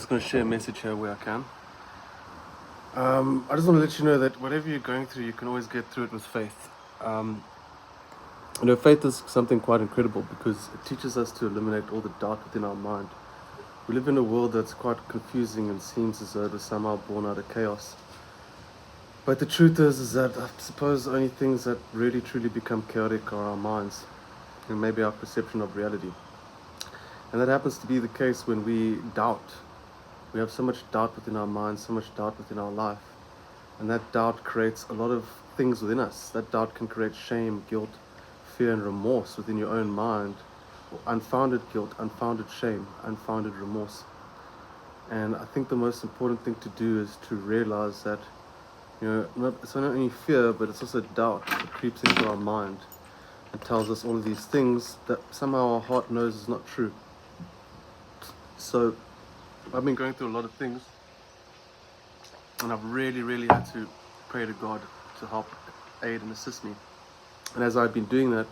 just going to share a message here where I can. I just want to let you know that whatever you're going through, you can always get through it with faith. Faith is something quite incredible because it teaches us to eliminate all the doubt within our mind. We live in a world that's quite confusing and seems as though it was somehow born out of chaos. But the truth is that I suppose the only things that really truly become chaotic are our minds and maybe our perception of reality. And that happens to be the case when we doubt. We have so much doubt within our minds, so much doubt within our life. And that doubt creates a lot of things within us. That doubt can create shame, guilt, fear, and remorse within your own mind. Unfounded guilt, unfounded shame, unfounded remorse. And I think the most important thing to do is to realize that, it's not only fear, but it's also doubt that creeps into our mind and tells us all of these things that somehow our heart knows is not true. So I've been going through a lot of things, and I've really had to pray to God to help aid and assist me. And as I've been doing that,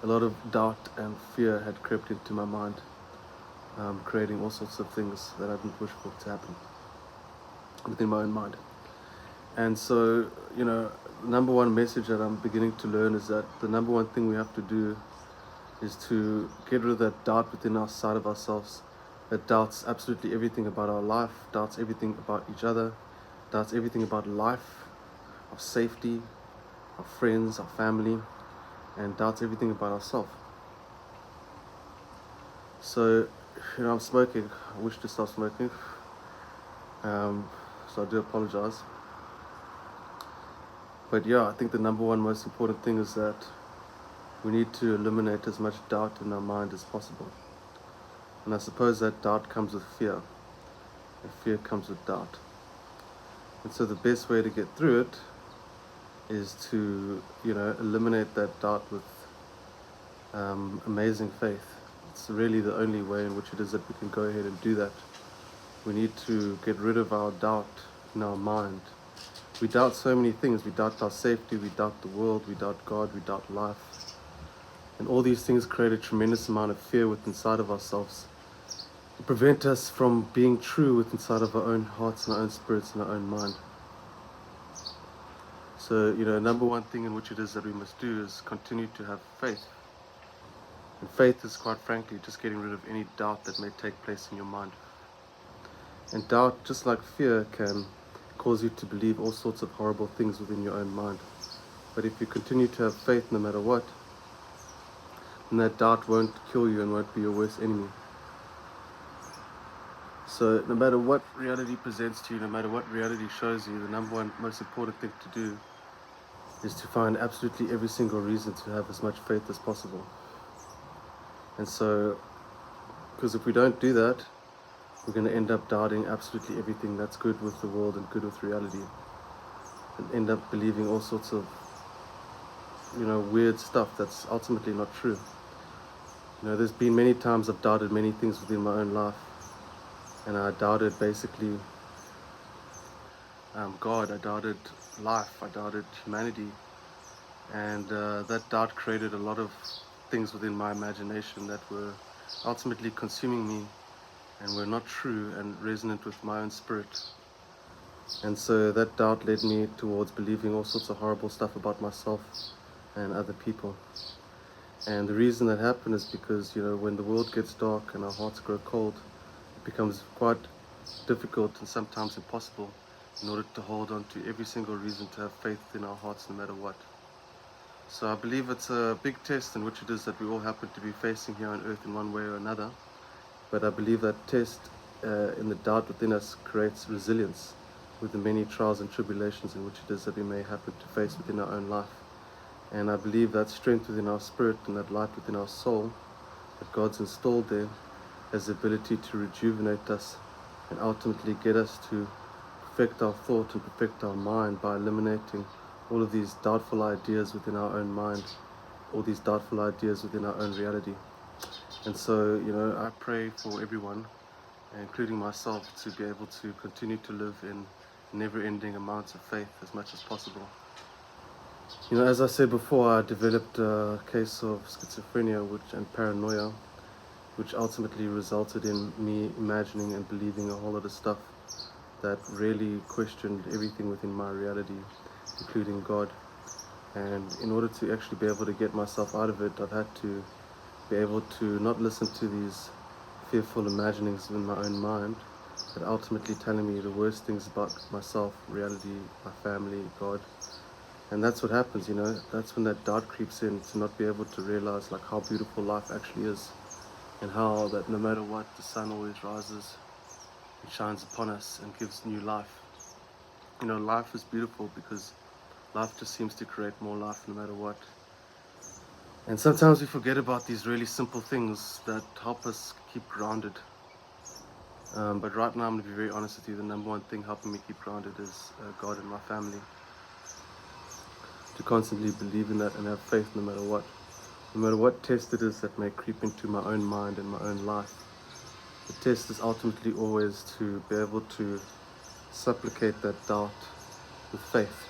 a lot of doubt and fear had crept into my mind, creating all sorts of things that I didn't wish for to happen within my own mind. And so, the number one message that I'm beginning to learn is that the number one thing we have to do is to get rid of that doubt within our side of ourselves that doubts absolutely everything about our life, doubts everything about each other, doubts everything about life, our safety, our friends, our family, and doubts everything about ourselves. So, I'm smoking. I wish to stop smoking. So I do apologize. But yeah, I think the number one most important thing is that we need to eliminate as much doubt in our mind as possible. And I suppose that doubt comes with fear, and fear comes with doubt. And so the best way to get through it is to, eliminate that doubt with amazing faith. It's really the only way in which it is that we can go ahead and do that. We need to get rid of our doubt in our mind. We doubt so many things. We doubt our safety, we doubt the world, we doubt God, we doubt life. And all these things create a tremendous amount of fear within inside of ourselves. To prevent us from being true within inside of our own hearts and our own spirits and our own mind. So, number one thing in which it is that we must do is continue to have faith. And faith is, quite frankly, just getting rid of any doubt that may take place in your mind. And doubt, just like fear, can cause you to believe all sorts of horrible things within your own mind. But if you continue to have faith no matter what, then that doubt won't kill you and won't be your worst enemy. So no matter what reality presents to you, no matter what reality shows you, the number one most important thing to do is to find absolutely every single reason to have as much faith as possible. And so, because if we don't do that, we're going to end up doubting absolutely everything that's good with the world and good with reality, and end up believing all sorts of, weird stuff that's ultimately not true. There's been many times I've doubted many things within my own life, and I doubted basically God, I doubted life, I doubted humanity, and that doubt created a lot of things within my imagination that were ultimately consuming me and were not true and resonant with my own spirit. And so that doubt led me towards believing all sorts of horrible stuff about myself and other people. And the reason that happened is because, when the world gets dark and our hearts grow cold, it becomes quite difficult and sometimes impossible in order to hold on to every single reason to have faith in our hearts no matter what. So I believe it's a big test in which it is that we all happen to be facing here on earth in one way or another. But I believe that test in the doubt within us creates resilience with the many trials and tribulations in which it is that we may happen to face within our own life. And I believe that strength within our spirit and that light within our soul that God's installed there has the ability to rejuvenate us and ultimately get us to perfect our thought and perfect our mind by eliminating all of these doubtful ideas within our own mind, all these doubtful ideas within our own reality. And so, I pray for everyone, including myself, to be able to continue to live in never-ending amounts of faith as much as possible. As I said before, I developed a case of schizophrenia and paranoia, which ultimately resulted in me imagining and believing a whole lot of stuff that really questioned everything within my reality, including God. And in order to actually be able to get myself out of it, I've had to be able to not listen to these fearful imaginings in my own mind that are ultimately telling me the worst things about myself, reality, my family, God. And that's what happens, you know, that's when that doubt creeps in, to not be able to realize like how beautiful life actually is, and how that no matter what, the sun always rises and shines upon us and gives new life. You know, life is beautiful because life just seems to create more life no matter what. And sometimes we forget about these really simple things that help us keep grounded. But right now, I'm going to be very honest with you, the number one thing helping me keep grounded is God and my family. To constantly believe in that and have faith no matter what. No matter what test it is that may creep into my own mind and my own life. The test is ultimately always to be able to supplicate that doubt with faith.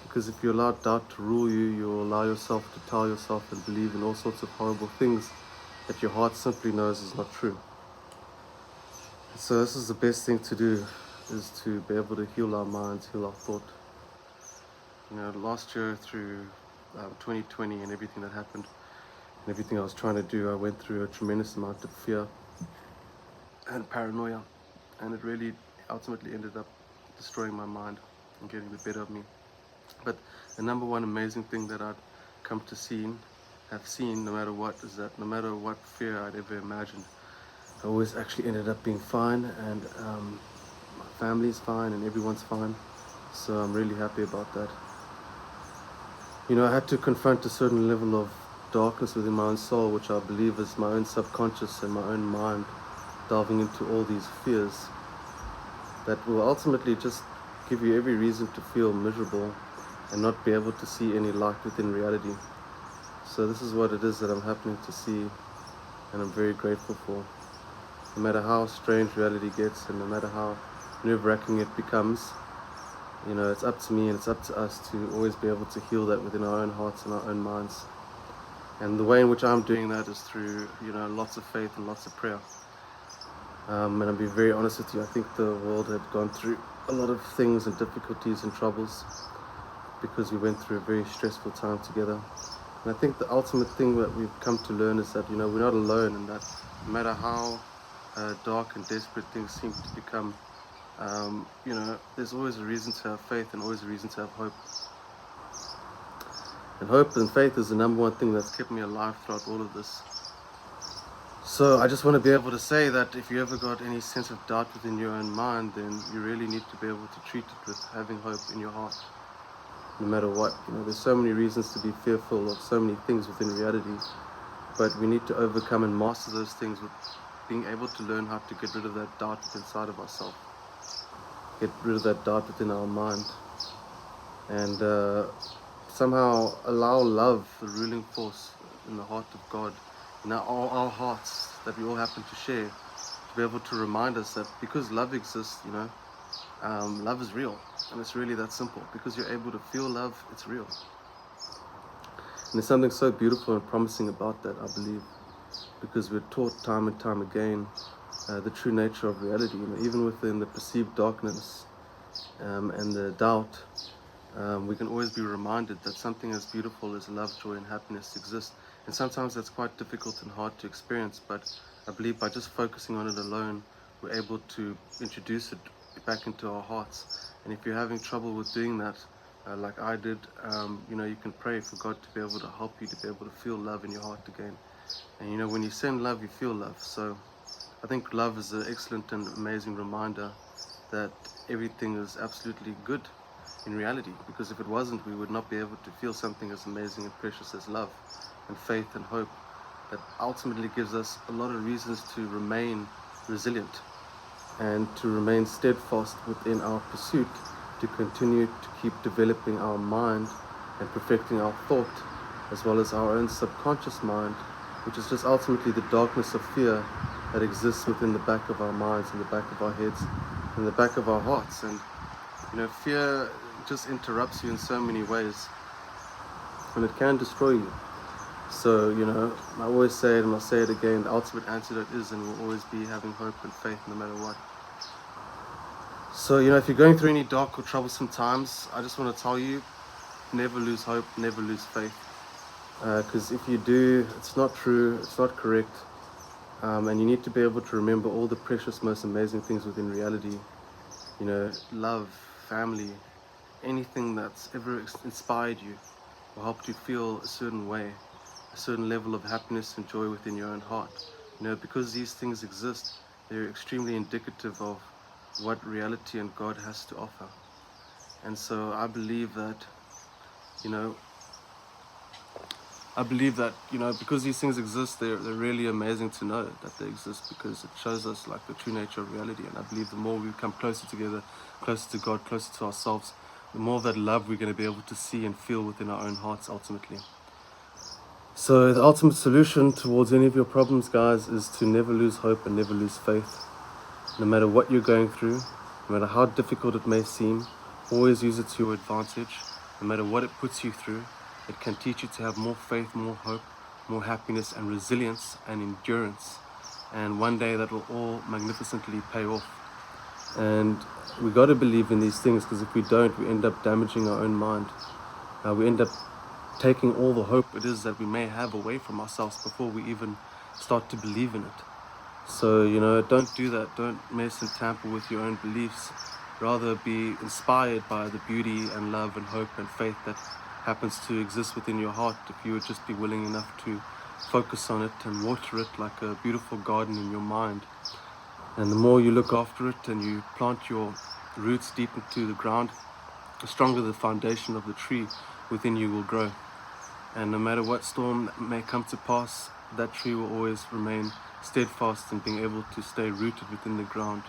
Because if you allow doubt to rule you, you'll allow yourself to tell yourself and believe in all sorts of horrible things that your heart simply knows is not true. So this is the best thing to do, is to be able to heal our minds, heal our thought. You know, last year through 2020 and everything that happened and everything I was trying to do, I went through a tremendous amount of fear and paranoia, and it really ultimately ended up destroying my mind and getting the better of me. But the number one amazing thing that I'd come to have seen no matter what, is that no matter what fear I'd ever imagined, I always actually ended up being fine, and my family's fine and everyone's fine. So I'm really happy about that. You know, I had to confront a certain level of darkness within my own soul, which I believe is my own subconscious and my own mind delving into all these fears that will ultimately just give you every reason to feel miserable and not be able to see any light within reality. So this is what it is that I'm happening to see, and I'm very grateful for. No matter how strange reality gets and no matter how nerve-wracking it becomes, you know, it's up to me and it's up to us to always be able to heal that within our own hearts and our own minds. And the way in which I'm doing that is through, you know, lots of faith and lots of prayer. And I'll be very honest with you, I think the world had gone through a lot of things and difficulties and troubles because we went through a very stressful time together. And I think the ultimate thing that we've come to learn is that, you know, we're not alone, and that no matter how dark and desperate things seem to become, you know, there's always a reason to have faith and always a reason to have hope. And hope and faith is the number one thing that's kept me alive throughout all of this. So I just want to be able to say that if you ever got any sense of doubt within your own mind, then you really need to be able to treat it with having hope in your heart. No matter what, you know, there's so many reasons to be fearful of so many things within reality, but we need to overcome and master those things with being able to learn how to get rid of that doubt inside of ourselves, get rid of that doubt within our mind, and somehow allow love, the ruling force in the heart of God, in our hearts that we all happen to share, to be able to remind us that because love exists, you know, love is real, and it's really that simple. Because you're able to feel love, it's real. And there's something so beautiful and promising about that, I believe, because we're taught time and time again the true nature of reality. You know, even within the perceived darkness and the doubt, we can always be reminded that something as beautiful as love, joy, and happiness exists. And sometimes that's quite difficult and hard to experience, but I believe by just focusing on it alone, we're able to introduce it back into our hearts. And if you're having trouble with doing that, like I did, you know, you can pray for God to be able to help you to be able to feel love in your heart again. And you know, when you send love, you feel love. So I think love is an excellent and amazing reminder that everything is absolutely good in reality, because if it wasn't, we would not be able to feel something as amazing and precious as love and faith and hope, that ultimately gives us a lot of reasons to remain resilient and to remain steadfast within our pursuit, to continue to keep developing our mind and perfecting our thought, as well as our own subconscious mind, which is just ultimately the darkness of fear that exists within the back of our minds, in the back of our heads, in the back of our hearts. And you know, fear just interrupts you in so many ways, and it can destroy you. So, I always say it and I'll say it again, the ultimate antidote is and will always be having hope and faith no matter what. So, if you're going through any dark or troublesome times, I just want to tell you, never lose hope, never lose faith. Because if you do, it's not true, it's not correct. And you need to be able to remember all the precious, most amazing things within reality. Love, family, anything that's ever inspired you or helped you feel a certain way, a certain level of happiness and joy within your own heart. Because these things exist, they're extremely indicative of what reality and God has to offer. And so I believe that, because these things exist, they're really amazing to know that they exist, because it shows us like the true nature of reality. And I believe the more we come closer together, closer to God, closer to ourselves, the more of that love we're going to be able to see and feel within our own hearts ultimately. So the ultimate solution towards any of your problems, guys, is to never lose hope and never lose faith. No matter what you're going through, no matter how difficult it may seem, always use it to your advantage. No matter what it puts you through, it can teach you to have more faith, more hope, more happiness and resilience and endurance. And one day that will all magnificently pay off. And we got to believe in these things, because if we don't, we end up damaging our own mind. We end up taking all the hope it is that we may have away from ourselves before we even start to believe in it. So, don't do that. Don't mess and tamper with your own beliefs. Rather be inspired by the beauty and love and hope and faith that happens to exist within your heart, if you would just be willing enough to focus on it and water it like a beautiful garden in your mind. And the more you look after it and you plant your roots deep into the ground, the stronger the foundation of the tree within you will grow. And no matter what storm may come to pass, that tree will always remain steadfast and being able to stay rooted within the ground,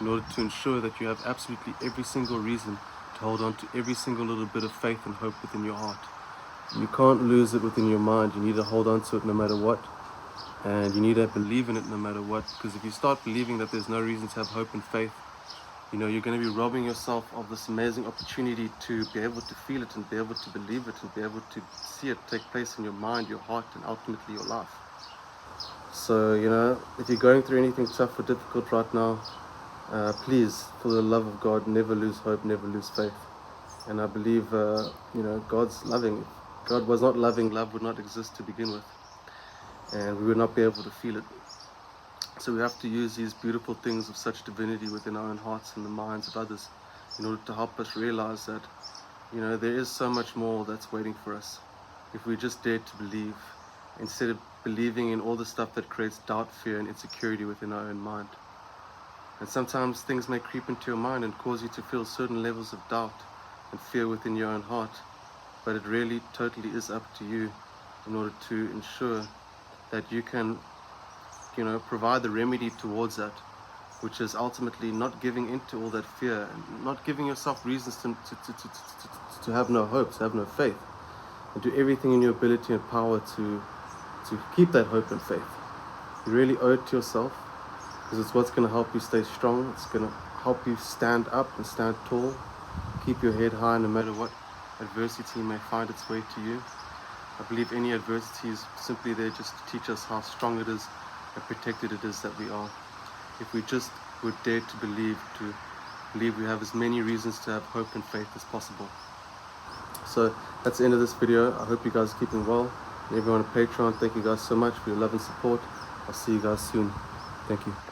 in order to ensure that you have absolutely every single reason to hold on to every single little bit of faith and hope within your heart. You can't lose it within your mind. You need to hold on to it no matter what, and you need to believe in it no matter what, because if you start believing that there's no reason to have hope and faith, you're going to be robbing yourself of this amazing opportunity to be able to feel it and be able to believe it and be able to see it take place in your mind, your heart, and ultimately your life. So, if you're going through anything tough or difficult right now, please, for the love of God, never lose hope, never lose faith. And I believe, God's loving. If God was not loving, love would not exist to begin with. And we would not be able to feel it. So we have to use these beautiful things of such divinity within our own hearts and the minds of others in order to help us realize that, there is so much more that's waiting for us if we just dare to believe, instead of believing in all the stuff that creates doubt, fear, and insecurity within our own mind. And sometimes things may creep into your mind and cause you to feel certain levels of doubt and fear within your own heart. But it really totally is up to you in order to ensure that you can, provide the remedy towards that, which is ultimately not giving into all that fear and not giving yourself reasons to have no hope, to have no faith, and do everything in your ability and power to keep that hope and faith. You really owe it to yourself, because it's what's going to help you stay strong. It's going to help you stand up and stand tall, keep your head high no matter what adversity may find its way to you. I believe any adversity is simply there just to teach us how strong it is and protected it is that we are. If we just would dare to believe we have as many reasons to have hope and faith as possible. So that's the end of this video. I hope you guys are keeping well. And everyone on Patreon, thank you guys so much for your love and support. I'll see you guys soon. Thank you.